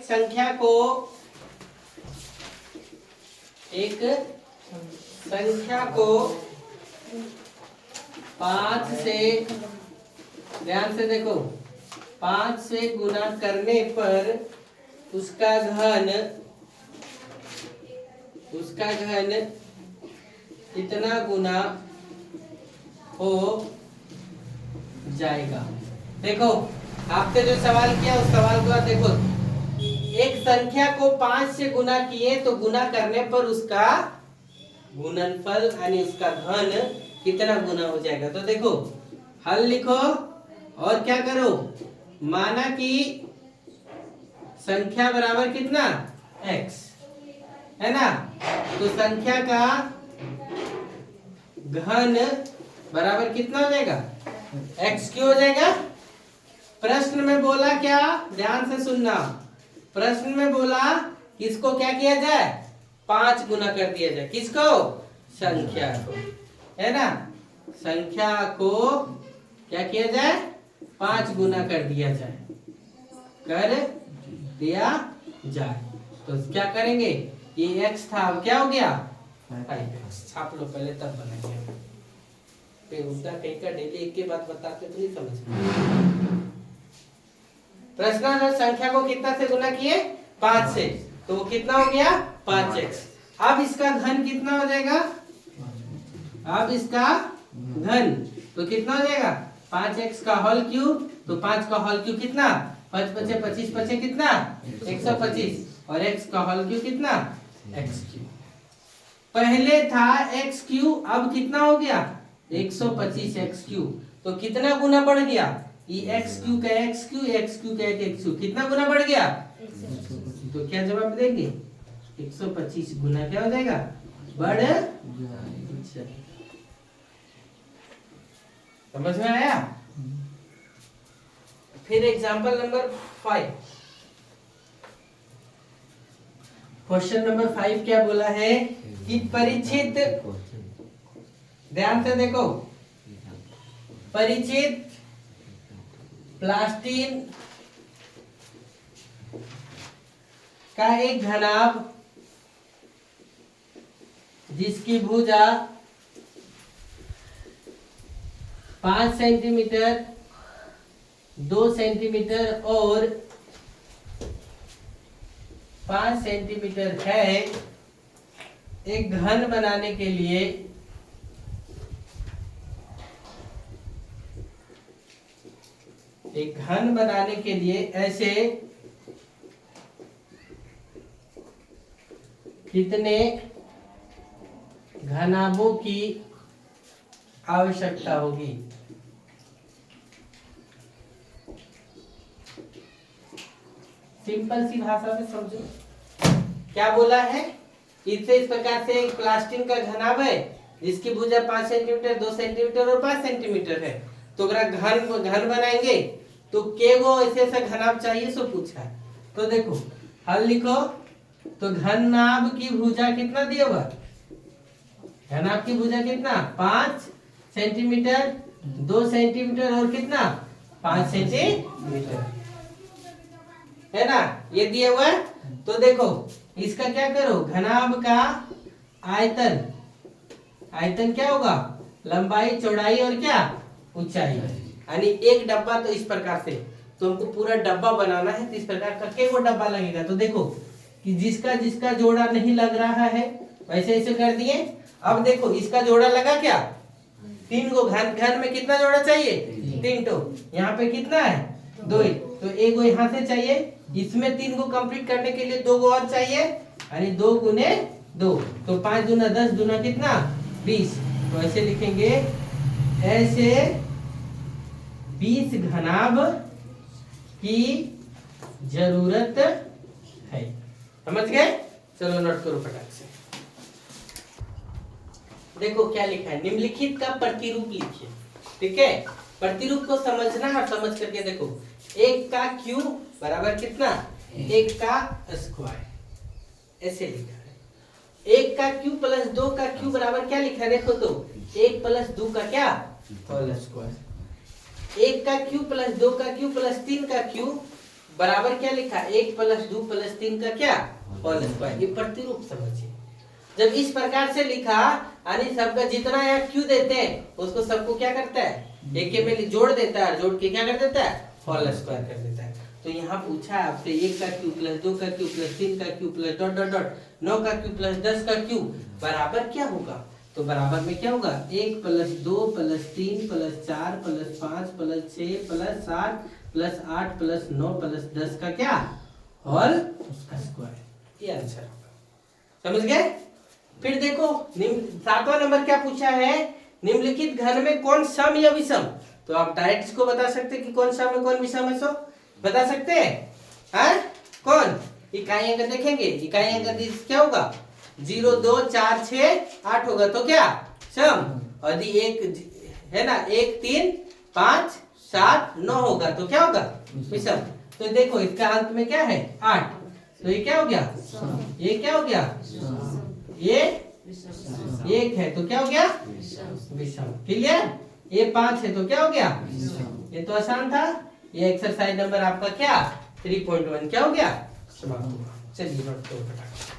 संख्या को संख्या को 5 से, ध्यान से देखो, 5 से गुना करने पर उसका घन कितना गुना हो जाएगा। देखो आपने जो सवाल किया उस सवाल को देखो, एक संख्या को 5 से गुना किए तो गुना करने पर उसका गुणनफल यानी उसका घन कितना गुना हो जाएगा। तो देखो हल लिखो और क्या करो, माना कि संख्या बराबर कितना x है ना, तो संख्या का घन बराबर कितना हो जाएगा x क्यों हो जाएगा। प्रश्न में बोला क्या, ध्यान से सुनना, प्रश्न में बोला किसको क्या किया जाए, 5 गुना कर दिया जाए, किसको, संख्या को, है ना, संख्या को क्या किया जाए, 5 गुना कर दिया जाए, तो क्या करेंगे, ये x था अब क्या हो गया 5x, छाप लो पहले तब बनाएंगे, उल्टा कहीं का डेली एक के बात बताते तो नहीं समझ। प्रश्न संख्या को कितना से गुना किए, 5 से, तो वो कितना हो गया 5x। अब इसका घन कितना हो जाएगा, अब इसका घन तो कितना हो जाएगा 5x का होल क्यूब, तो 5 का होल क्यूब कितना, 5 पचे 25 पचे कितना 125, और x का होल क्यूब कितना x क्यूब। पहले था x क्यूब, अब कितना हो गया 125 x क्यूब, तो कितना गुना बढ़ गया, ये x क्यूब का x क्यूब, x क्यूब का x क्यूब, कितना गुना बढ़ गया, तो क्या जवाब देंगे 125 गुना क्या हो जाएगा, बढ़ जाएगा। समझ में आया। फिर एग्जांपल नंबर 5, क्वेश्चन नंबर 5 क्या बोला है कि परिचित, ध्यान से देखो, परिचित प्लास्टिन का एक घनाभ जिसकी भुजा 5 सेंटीमीटर, 2 सेंटीमीटर और 5 सेंटीमीटर है, एक घन बनाने के लिए ऐसे कितने घनाभों की आवश्यकता होगी। सिंपल सी भाषा में समझो क्या बोला है, इसे इस प्रकार से एक प्लास्टिक का घनाभ है जिसकी भुजा 5 सेंटीमीटर, 2 सेंटीमीटर और 5 सेंटीमीटर है, तो अगर घन बनाएंगे तो केगो ऐसे घनाभ चाहिए, सो पूछा है। तो देखो हल लिखो, तो घनाभ की भुजा कितना दिया हुआ, घनाभ की भुजा कितना 5 सेंटीमीटर, 2 सेंटीमीटर और कितना 5 सेंटीमीटर, है ना, ये दिया हुआ है। तो देखो इसका क्या करो, घनाभ का आयतन, आयतन क्या होगा, लंबाई चौड़ाई और क्या ऊंचाई, यानी एक डब्बा, तो इस प्रकार से, तो हमको पूरा डब्बा बनाना है, तो इस प्रकार का केगो डब्बा लगेगा। तो देखो कि जिसका जिसका जोड़ा नहीं लग रहा है वैसे ऐसे कर दिए। अब देखो इसका जोड़ा लगा क्या, 3 गो, घन में कितना जोड़ा चाहिए 3 तो, यहाँ पे कितना है 2, तो एक गो यहाँ से चाहिए, इसमें 3 गो कंप्लीट करने के लिए 2 गो और चाहिए, यानी 2 गुने 2, तो 5 दूना 10, दूना कितना 20, तो ऐसे लिखेंगे, ऐसे 20 घनाभ की जरूरत है। समझ गए, चलो नोट करो फटाक से। देखो क्या लिखा है, निम्नलिखित का प्रतिरूप लिखिए, ठीक है, प्रतिरूप को समझना है और समझ करके देखो, 1 का क्यूब बराबर कितना, 1 का स्क्वायर, ऐसे लिखा है। 1 का क्यूब प्लस 2 का क्यूब बराबर क्या लिखा है, देखो तो 1 प्लस 2 का क्या होल स्क्वायर, 1 का क्यूब प्लस 2 का क्यूब प्लस 3 का क्यूब बराबर क्या लिखा, 1 + 2 + 3 का क्या होल स्क्वायर। ये प्रतिरूप समझिए। जब इस प्रकार से लिखा यानी सबका जितना यहाँ क्यू देते हैं उसको सबको क्या करता है एक के में जोड़ देता है, जोड़ के क्या कर देता है होल स्क्वायर कर देता है। तो यहाँ पूछा है आपसे 1 का क्यू + 2 का क्यू + 3 का क्यू + डॉट डॉट डॉट 9 का क्यू + 10 का क्यू बराबर क्या होगा। तो बराबर में क्या होगा 1 + 2 + 3 + 4 + 5 + 6 + 7 + 8 + 9 + 10 का क्या होल स्क्वायर। ये आंसर होगा। समझ गए। फिर देखो 7वां नंबर क्या पूछा है, निम्नलिखित घन में कौन सम या विषम। तो आप डायरेक्ट इसको बता सकते कि कौन सम है कौन विषम है, सो बता सकते हैं। हाँ कौन इकाई अंक देखेंगे, इकाई अंक क्या होगा 0 2 4 6 8 होगा तो क्या सम, यदि एक है ना 1 3 5 7 9 होगा तो क्या होगा विषम। तो देखो इसका अंत में क्या है 8, तो ये क्या हो गया ये क्या हो गया ये 1 है तो क्या हो गया विषम। क्लियर। ये 5 है तो क्या हो गया, ये तो आसान था। ये एक्सरसाइज नंबर आपका क्या 3.1 क्या हो गया समाप्त हुआ। चलिए नोट करो फटाफट।